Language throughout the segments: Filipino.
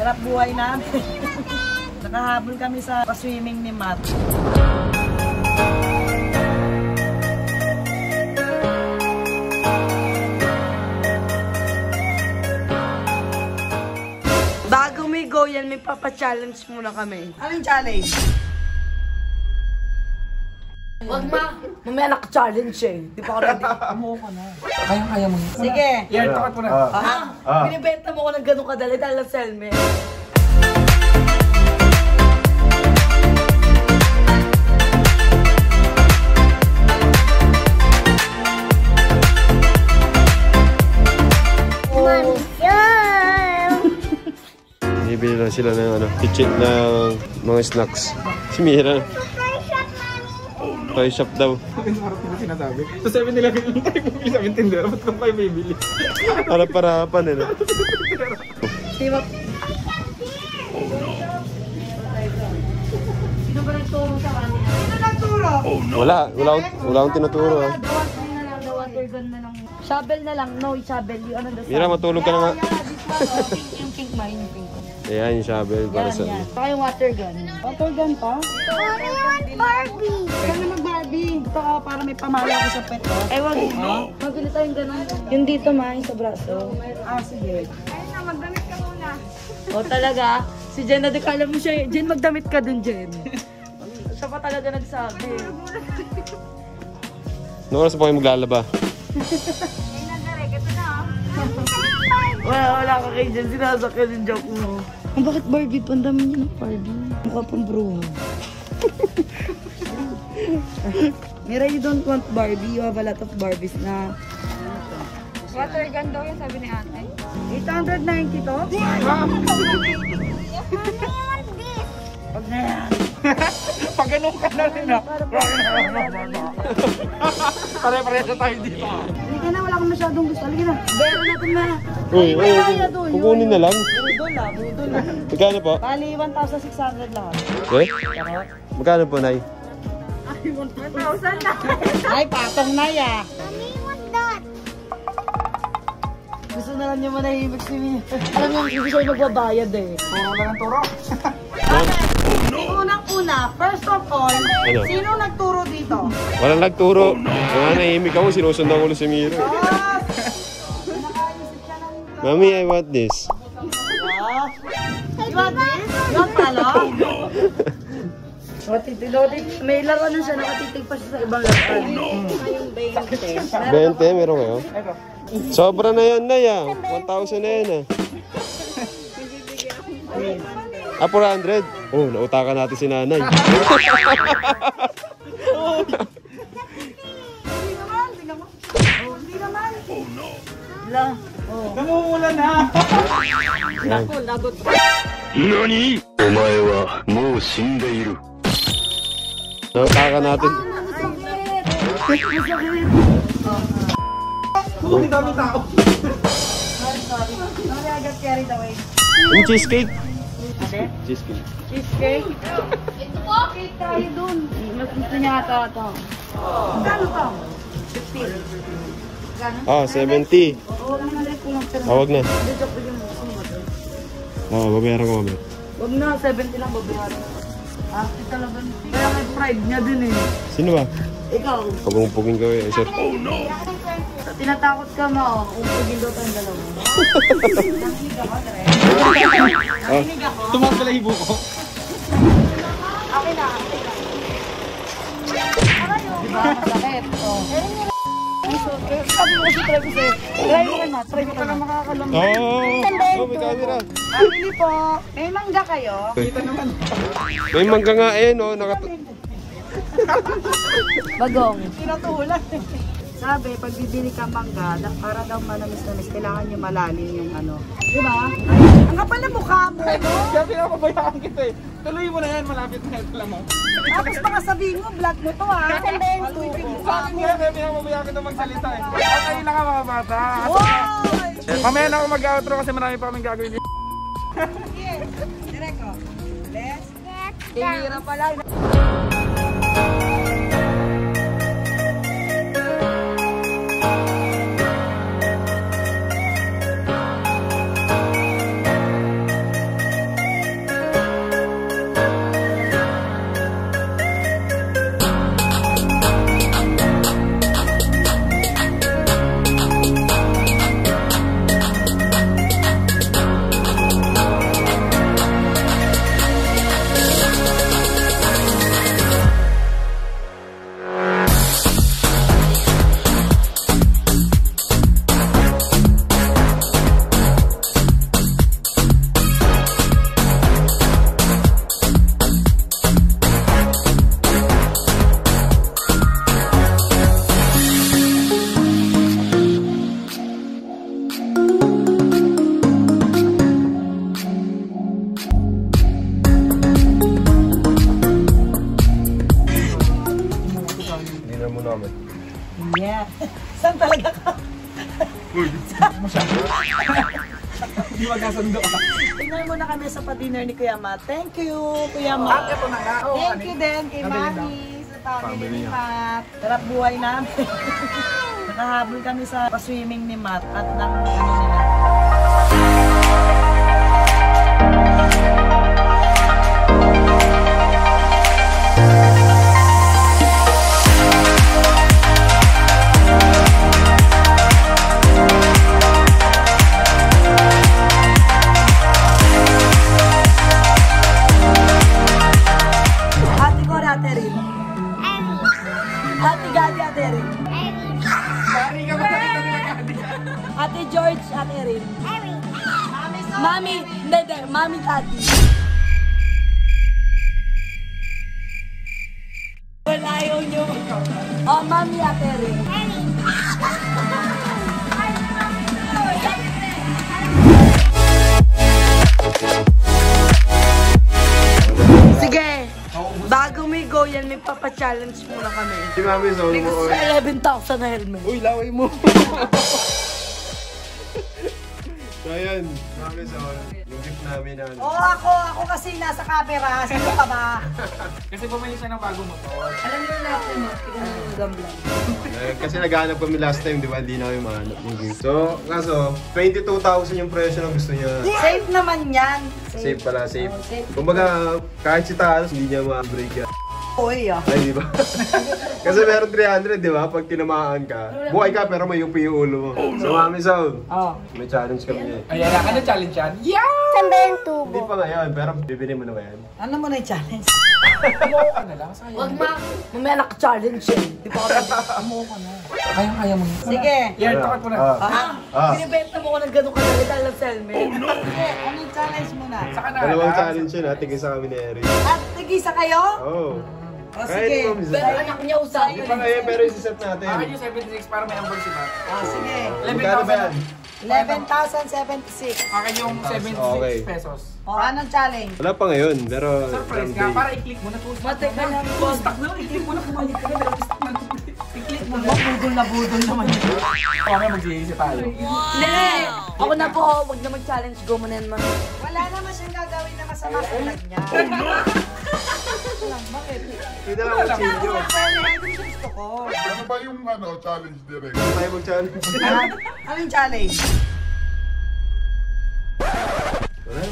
Sarap buhay namin. Nakahabol kami sa pa-swimming ni Matt. Bago may go yan, may papa-challenge muna kami. Anong challenge? Wag ma, mamaya naka-challenge eh. Di pa ako ready. Amuha ko na. Kaya mo. Sige. Yan, takat mo na. Binibenta mo ko ng ganun kadali dahil lang selme. Bibili lang sila ng ano, kitchen ng mga snacks. Si Mira. Toy shop daw. Sinasabi. Sa 7-Eleven yung tayo bumili sa amin tindera. Ba't kang tayo bibili? Harap-harapan eh. Sino ba nagturo sa kanila? Sino nagturo? Wala akong tinuturo ah. The water gun na lang. Shovel na lang. No, shovel. Yung ano daw. Mira, matulog ka na nga. Yung pink ma, yung pink. Ayan yung shovel para sa... Yan. Saka yung water gun. Water gun pa? Barbie! Saan na mag-Barbie? Ito para may pamala ko sa pet. Ay, wag. Mabili tayong ganun. Yung dito ma, yung sa braso. Sige. Ayun na, magdamit ka muna. O talaga, si Jen, kala mo siya, Jen, magdamit ka dun, Jen. Siya pa talaga nagsabi. Noong oras pa kayo maglalaba? Ayun na, direk. Ito na, Wala ka kay Jen, sinasakyan yung joke mo. Bakit Barbie? Pandami niya ng Barbie. Mukha pang bruha. Mira, you don't want Barbie. You have a lot of Barbies na. water gun daw yung sabi ni ate. 890 to? Wag na yan. Pag ganun ka na rin ah. Pare-pareha tayo dito. Hindi ka na, wala akong masyadong gusto. Halika na. Pero natin na. Uy, kukunin na lang. Budol na, budol na. Magkano po? Bali, 1,600 lang. Eh? Magkano po, Nay? 1,000 na. Ay, patong na ya. Mami, what that? Gusto na lang niya manahimik si Mia. Alam niyo, hindi siya magbabayad eh. Turo na ng turo. Unang-una, first of all, Ano? sino nagturo dito? Walang nagturo. Mga nahimik ako, sinusundan ko lang si Mira. Mami, I want this. You want this? You want palo? May laro na siya, nakatitig pa siya sa ibang laruan. Yung 20. 20, meron kayo? Sobra na yan, Nay ah. 1,000 na yan ah. 400? Oh, nautakan natin si Nanay. Hindi naman. Oh no. Namumula na. Naku, lagot ka. NANI?! Omae wa mou shindeiru. Nautakan natin. Ang daming tao. Sorry. Sorry, I got carried away. Yung cheesecake. Cheesecake? Cheesecake? Ito po, cake tayo dun. Mas gusto niya ata ito. Magkano to? 15. Ah, 70. Oo, nangyari ko lang. Tawag na. Hindi, joke bigyan mo. Oo, babayaran ko mamaya. Huwag na, 70 lang babayaran. Ah, talaga. Kaya may pride niya din eh. Sino ba? Ikaw. Pagpupugin ko eh, sir. Oh no! Tinatakot ka mo. Upugin daw tayong dalawa. Nanginig ako, Dre. Nanginig ako. Tumaas pala hibo ko. Okay na. Diba? Masakit. Oh. Sabi mo kasi try ko sa'yo. Try mo na, try mo na makakalong. Oo! Oh, may camera. Pili po. May mangga kayo? Kita naman. May mangga nga eh, no? Bagong. Pinatulan. Sabi, pag bibili ka mangga, para daw manamis-namis, kailangan nyo malalim yung ano. Diba? Ang kapal na mukha mo, no? Kaya pinapabayaan kita eh. Tuloy mo na yan, malapit na ito lang mo. Tapos baka sabihin mo, vlog mo to ha. Maluping mukha Bakit mo. nga kaya pinapabayaan kita magsalita eh. At ayun na ka mga bata. Wow! Mamaya na ako mag-outro kasi marami pa kaming gagawin. Direk ko. Let's Hihirap pala. Yeah. Saan talaga ka? Hindi magkasundo ka. Tingnan mo na kami sa pa-dinner ni Kuya Matt. Thank you, Kuya Matt. Ito na nga. Thank you din kay Mami sa family ni Matt. Sarap buhay namin. Nakahabol kami sa pa-swimming ni Matt at ng ano nila. Ate George, Ate Erin. Mami, hindi, Mami Tati. Wala ayaw nyo. Oh, Mami Ate Erin. Sige, bago may go yan, may papa-challenge muna kami. Si Mami Sol mo. 11,000 na helmet. Uy, laway mo. So ayan, Mami Sol, yung gift namin na Oo, ako kasi nasa camera. Sino ka ba? Kasi bumili siya ng bagong motor. Alam niyo natin, tignan mo yung gamblang. kasi naghahanap kami last time, di ba? Hindi na kami mahanap yung gift. So, kaso, 22,000 yung presyo na gusto niya. Safe naman yan. Safe pala, safe. Oh, safe. Kumbaga, kahit si Thanos, hindi niya ma-break yan. Oy, ah. Ay, di ba? Kasi meron 300, di ba? Pag tinamaan ka, buhay ka pero may UP yung ulo mo. So, Mami Sol, Oh. may challenge kami ngayon. Ayan na, ano challenge yan? Yeah! Hindi pa ngayon, pero bibili mo na ba yan? Ano mo na yung challenge? Umuha ka na lang, sayang. Wag ma. Mamaya naka-challenge eh. Di pa ako umuha ka na. Kayang-kaya mo yun. Sige. Yan, takat mo na. Binibenta mo ko ng gano'ng kadali dahil ng helmet. Sige, anong challenge mo na? Saka na. Dalawang challenge yun, ha? Tigisa kami ni Eric. At nag-isa kayo? Oo. O Kahit sige. mo, Mrs. Pero anak niya usahin. Hindi pa ngayon, pero isiset natin. Akin yung 76 para may ambag si Matt. Sige. Magkano ba yan? 11,076. Akin yung 76 Okay. pesos. O, anong challenge? Wala pa ngayon, pero... Surprise ka, para i-click mo na to. Mate ka lang. Full stock na, i-click mo na kumalik ka na, pero stock na. I-click mo na. Budol na budol naman yun. Okay, mag-iisip tayo. Hindi! Ako na po, wag na mag-challenge. Go mo na yan, ma. Wala naman siyang gagawin na masama sa vlog niya. Bakit? Hindi na lang ang sinyo. Gusto ko. Ano ba yung challenge direct? Hindi tayo mag-challenge. Anong challenge? Wala?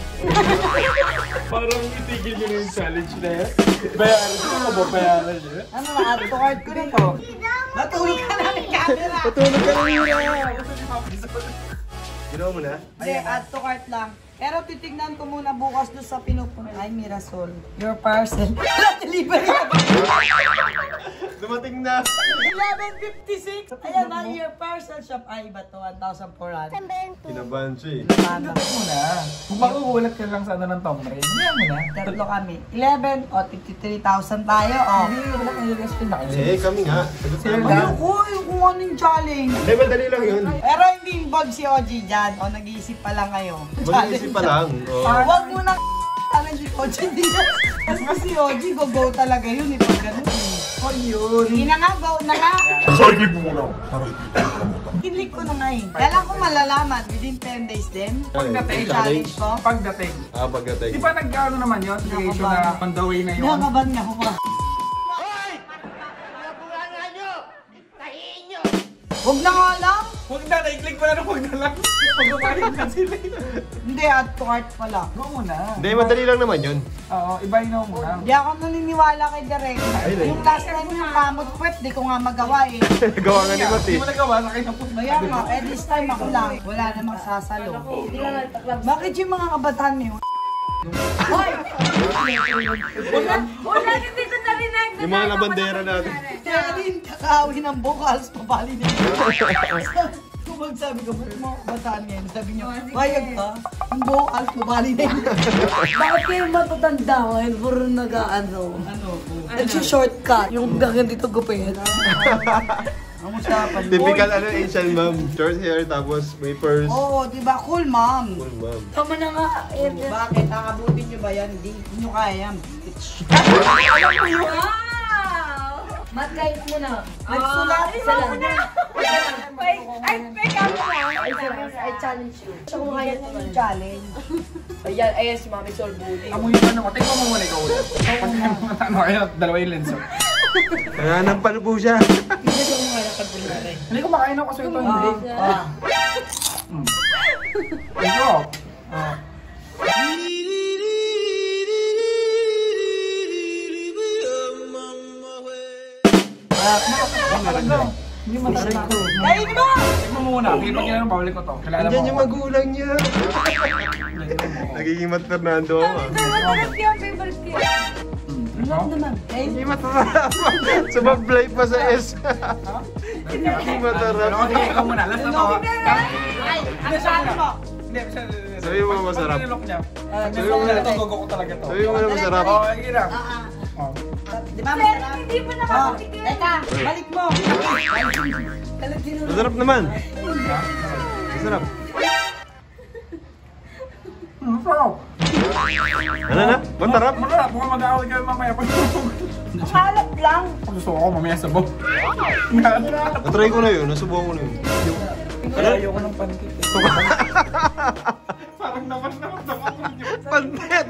Parang itigil nyo na yung challenge na yan. Bayaran siya, mababayaran niya. Ano na, add to cart ko dito. Matulog ka na ng camera. Patulog ka lang yun. Ginawa mo na? Hindi, add to cart lang. Pero titignan ko muna bukas doon sa pinupunan. Ay, Mirasol. Your parcel. Delivery na ba? Dumating na. 11:56. Ayan na, your parcel shop. Ay, iba to? 1,400. Kinabahan siya eh. Paano? Click mo na. Kung makukulat ka lang sa ano ng Tom Ray, hindi mo na. Tatlo kami. 11 o 53,000 tayo. O. Hindi, wala kang i-respond na kayo. Eh, kami nga. Sagot Sir, namin. Ayoko, yung kung anong challenge. Hindi, madali lang yun. Pero hindi involve si OG dyan. O, nag-iisip pa lang kayo. Mag-iisip pa lang. Oh. Huwag mo nang challenge si OG. Hindi na. Kasi si OG, go talaga yun. Pag ganun eh. Oh, yun. Hindi na nga, go na nga. Sorry, click mo muna. Kinlik ko na nga eh. Kailan ko malalaman? Within 10 days din? Pagdating. Yung challenge ko? Pagdating. Pagdating. Di ba nag-ano naman yun? Nag-issue na on the way na yun? Nakaban nga ako ba? Huwag na nga lang. Huwag na, na-click mo na nung huwag na lang. Pag-umahin ka sila. Hindi, add to cart pala. Go muna. Hindi, madali lang naman yun. Oo, ibahin mo muna. Hindi ako naniniwala kay Derek. Yung last time yung kamot prep, di ko nga magawa eh. Gawa nga ni Mat Hindi eh. mo nagawa sa kayo po. Kaya nga, eh this time ako lang. Wala namang sasalo. Bakit yung mga kabataan mo? Hoy! Wala, hindi ko narinig. Yung mga labandera natin. Kaya rin kakawin ng vocals, pabali na yun. Kung magsabi ko, ba't mga kabataan ngayon? Sabi niyo, bayag ka? Ang vocals, pabali na yun. Bakit kayo matatanda ngayon? Puro nag-ano? Ano? Nag-shortcut. Yung hanggang dito gupit. Ang usapan. Typical ano, Asian mom. Short hair, tapos may purse. Oo, diba? Cool, ma'am. Cool mom. Tama na nga. Bakit? Nakabutin nyo ba yan? Hindi nyo kaya yan. Bitch. Wow! Mat, kahit mo na. Nagsulat sa lang. I challenge you. Siya kung kaya niya yung challenge. Ayan si Mami Sol Bully. Amoy yung ano ko. Tingnan mo muna ikaw ulit. Ano kaya? Dalawa yung lenso. Nanganampan po siya. Hindi siya kung kaya pag-bulari. Hindi ko makain ako kasi ito hindi. Ito. Hindi masarap. Kain mo! Tingnan mo muna. Tingnan mo kailangan bawalin ko to. Kilala mo Diyan yung ako. magulang niya. Nagiging Matt Fernando ako. Masarap yung favorite ko. Hindi masarap. Sumablay pa sa S. Hindi masarap. Pero sige, ikaw muna. Last na ako. Ano sabi mo? Hindi, Sabi mo masarap. Pag nilok niya. Sabi mo na. Ito, gogo ko talaga to. Sabi mo na masarap. Oo, sige na. Oh. Di ba masarap? Hindi pa nakakatikin. Teka, balik mo. Masarap naman. Masarap. Masarap. Ano na? Masarap? Masarap. Mukhang mag-aaway kayo mamaya. Halap lang. Pag gusto ko mamaya sabog. Natry ko na yun. Nasubukan ko na yun. Ayoko ng pancake. Parang naman Pantet!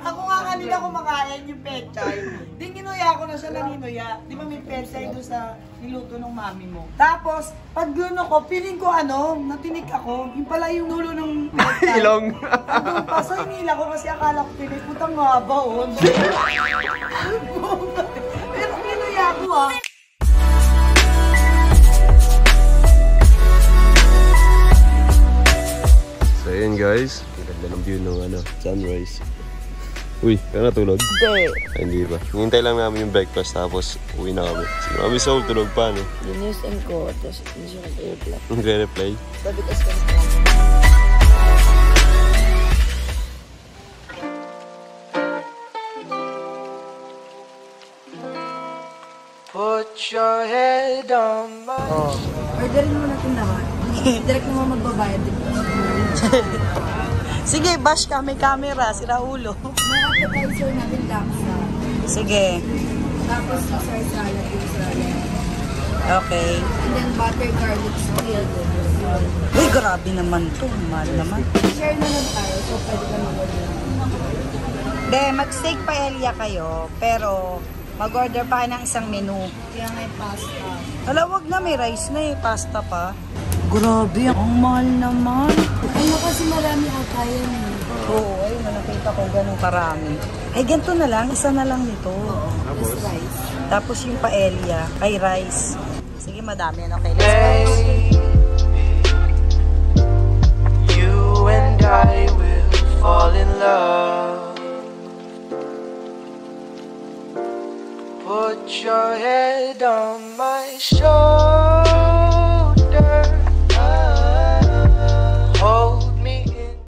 Ako nga kanina kumakain yung pechay. Di ginuya ko na siya ng inuya. Di ba may pechay doon sa niluto ng mami mo? Tapos, pag luno ko, feeling ko natinik ako. Yung pala yung dulo ng pechay. Ilong. Andun pa, so hinila ko kasi akala ko tinik. Putang nga ba, oh. Pero ginuya ko So yun guys, ganda ng view ng sunrise. Uy, kaya natulog? Hindi. Ay, hindi pa. Hintay lang namin yung breakfast tapos uwi na kami. Si Mami Soul tulog pa, no? Linisin ko, tapos hindi siya nag-reply. Nagre-reply. Sabi kasi ka na. Put your head on my Orderin mo natin lahat. Direct mo magbabayad. Sige, bash ka. May camera. Sira ulo. May appetizer natin laksa. Sige. Tapos Caesar salad yung salad. Okay. And then butter garlic squid. Uy, grabe naman to. Mahal naman. Share na lang tayo, so pwede ka mag-order. De, mag-steak paella kayo, pero mag-order pa ng isang menu. Kaya nga yung pasta. Ala, wag na. May rice na eh. Pasta pa. Grabe, ang mahal naman. Ano kasi marami ang kaya niyo. Oo, ay, nakita ko ganun karami. Ay, ganito na lang. Isa na lang nito. Tapos rice. Tapos yung paella. Ay, rice. Sige, madami. Okay, let's go. You and I will fall in love. Put your head on my shoulder.